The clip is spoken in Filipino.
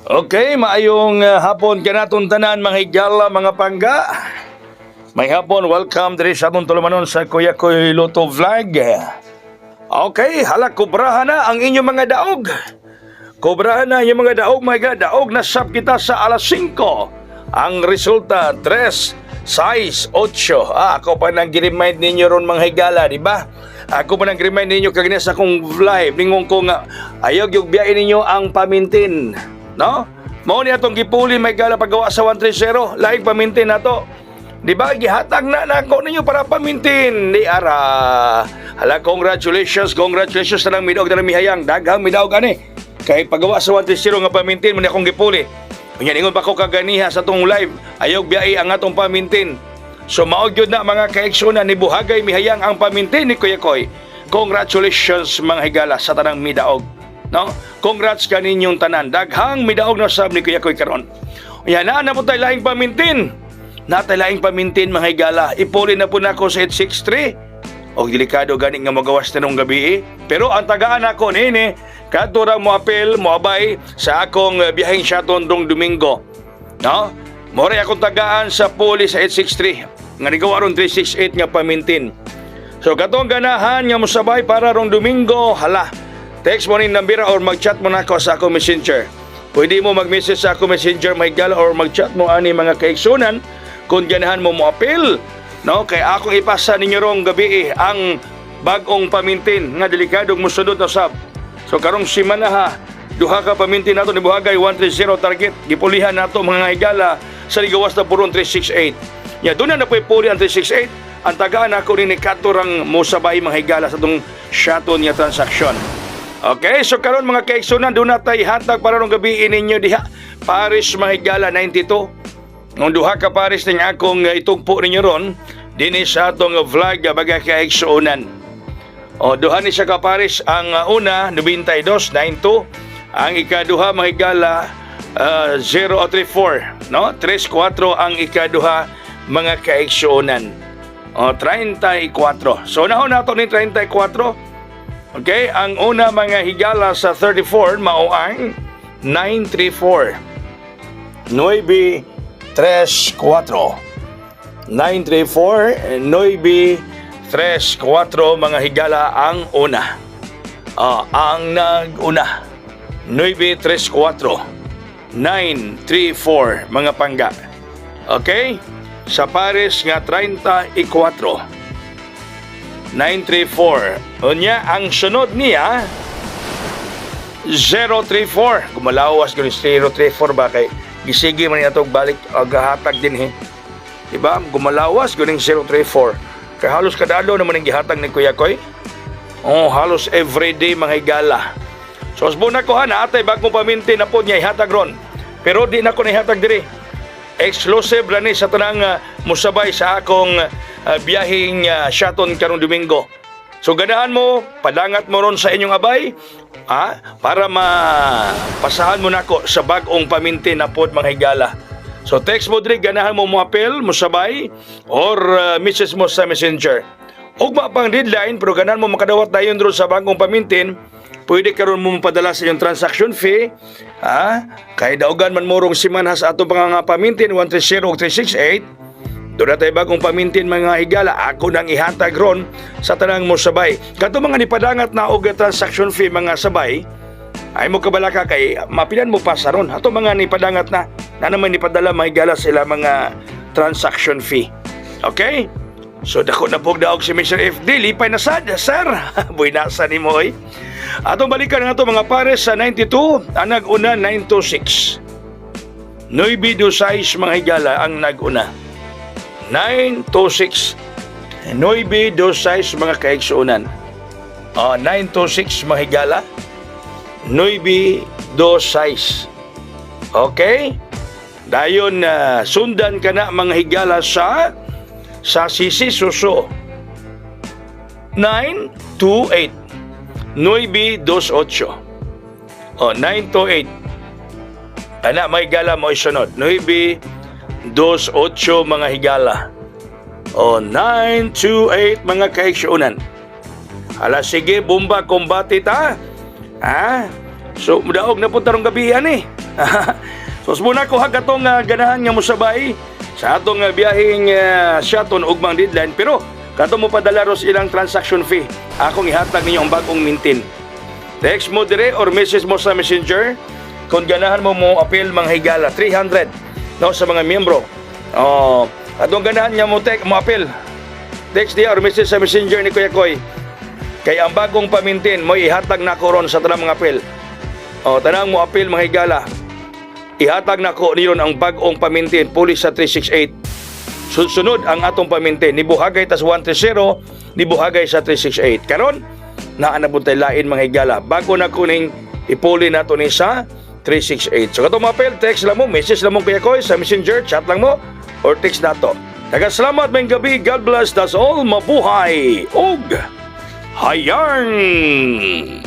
Okay, maayong hapon kanatong tanan mga higala, mga pangga. May hapon, welcome diri sa atong tulumanon sa Kuya Koy Luto Vlog. Okay, hala, kubrahan na ang inyong mga daog. Kubrahan na yung mga daog, mga daog na sap kita sa alas 5. Ang resulta, 3, 6, 8. Ako pa nang remind ninyo ron mga higala, di ba? Ako pa nang remind ninyo kagina sa akong live. Ningon ko nga, ayaw yung biyain ninyo ang pamintin. No? Mao ni atong gipuli may gala paggawa sa 130, laing pamintin nato. Di ba gihatag na nako ninyo para pamintin. Di ara. Hala, congratulations sa nang midog na mihayang daghang midog ani. Kay paggawa sa 130 nga pamintin man akong gipuli. Unya ingon pa ko kaganiha sa tong live, ayaw biyai ang atong pamintin. So mao gyud na mga kaeksyonan ni buhagay mihayang ang pamintin ni Kuya Koy. Congratulations mga higala sa tanang midaog. No? Congrats kaninyong tanan. Daghang midaog na sab ni Kuya Koy karon. Yan na po tayo laing pamintin. Natay laing pamintin mga higala. Ipuli na po nako sa 863. O delikado gani nga magawas tanong gabi. Pero ang tagaan ako nini, kadto ra mo apel, mo abay sa akong biyaheng shaton dong Domingo. No? More akong tagaan sa puli sa 863. Nga nigawa ron 368 nga pamintin. So katong ganahan nga mosabay para rong Domingo, hala. Text mo rin nambira or mag-chat mo na ako sa ako messenger. Pwede mo mag-message sa ako messenger may gala or mag-chat mo ani mga kaigsunan kung ganahan mo mo-appeal. No? Kaya ako ipasa ninyo rong gabi ang bagong pamintin nga delikadong musunod na sab. So karong simana ha, duha ka pamintin nato ni Buhagay 130 target. Gipulihan nato mga higala sa ligawas na puron 368. Ya doon na po ipuli ang 368. Ang tagaan ako ni katurang musabay mga higala sa itong shaton niya transaksyon. Okay, so karon mga kaigsunan, doon na tayo hatag para nung gabi ninyo diha. Paris Mahigala 92. Nung duha ka Paris ng akong itugpo ninyo ron, din sa atong vlog baga kaigsunan. O, duha ni siya ka Paris, ang una, 92, 92. Ang ikaduha Mahigala, 034. No? 3-4 ang ikaduha mga kaigsunan. O, 34. So, nahon nato ni 34. Okay, ang una mga higala sa 34 mao ang 934. 934. 934 mga higala ang una. Ang nag-una 934 934 mga pangga. Okay? Sa Paris nga 34 934. Unya, ang sunod niya 034. Gumalawas gano'n 034 ba kay gisigi man niya itong balik agahatag din diba? Gumalawas gano'n 034. Kaya halos kadalo naman ang gihatag ni Kuya Koy. Halos everyday mga higala. So asbon na ko atay bagong paminti na po niya ihatag ron. Pero di na ko na ihatag diri. Exclusive lang sa tanang musabay sa akong biyaheng shaton karong Domingo. So ganahan mo, padangat mo ron sa inyong abay para mapasahan mo nako sa bagong pamintin na pod mga higala. So text mo diri, ganahan mo mo-appeal, musabay or message mo sa messenger. Ugma pang deadline pero ganahan mo makadawat dayon ron sa bagong pamintin. Pwede karon mo mapadala sa iyong transaction fee. Kay daugan man morong siman sa atong pamintin 130 o 368. Doon na tayo bagong pamintin mga higala. Ako nang ihatag ron sa tanang mo sabay. Kato mga nipadangat na og transaction fee mga sabay, ay mo kabalaka kay mapilan mo pa sa ron. Ato mga nipadangat na naman nipadala mga higala sila mga transaction fee. Okay? So dako na pog daog si Mr. FD. Lipay na sad, sir. Boy nasa ni mo Atong balikan nga ito mga pares sa 92. Ang nag-una 926. 926 mga higala ang nag-una. 926 926 mga kaigsuunan. 926 mga higala 926. Okay? Dayon sundan ka na mga higala sa Sisi Suso 928 928 928. Anak may higala mo isunod 928 mga higala. 928 mga kaigsuunan. Hala, sige, bomba kombate ta. So, mudaog na po tarong gabi ani. So, muna ko katong ganahan nga mo sabay sa atong biyaheng Sheraton ugmang deadline. Pero, kato mo padala ros ilang transaction fee. Akong ihatag ninyo ang bagong mintin. Text mo dire or message mo sa messenger. Kung ganahan mo appeal mga higala, 300 no, sa mga miyembro. Atong ganahan niya mo appeal. Text dia or message sa messenger ni Kuya Koy. Kay ang bagong pamintin mo ihatag na ko ron sa tanang mga appeal. Tanang mo appeal mga higala. Ihatag na ko niyon ang bagong pamintin pulis sa 368. Sunod ang atong pamintin nibuhagay tas 130, nibuhagay sa 368. Karon naanabuntay lain mga higala. Bago na kuning ipuli nato ni sa 368. So katong appeal, text lang mo, message lang mo Kuya Koy sa messenger, chat lang mo or text nato. Salamat may gabi. God bless. That's all. Mabuhay og hayang.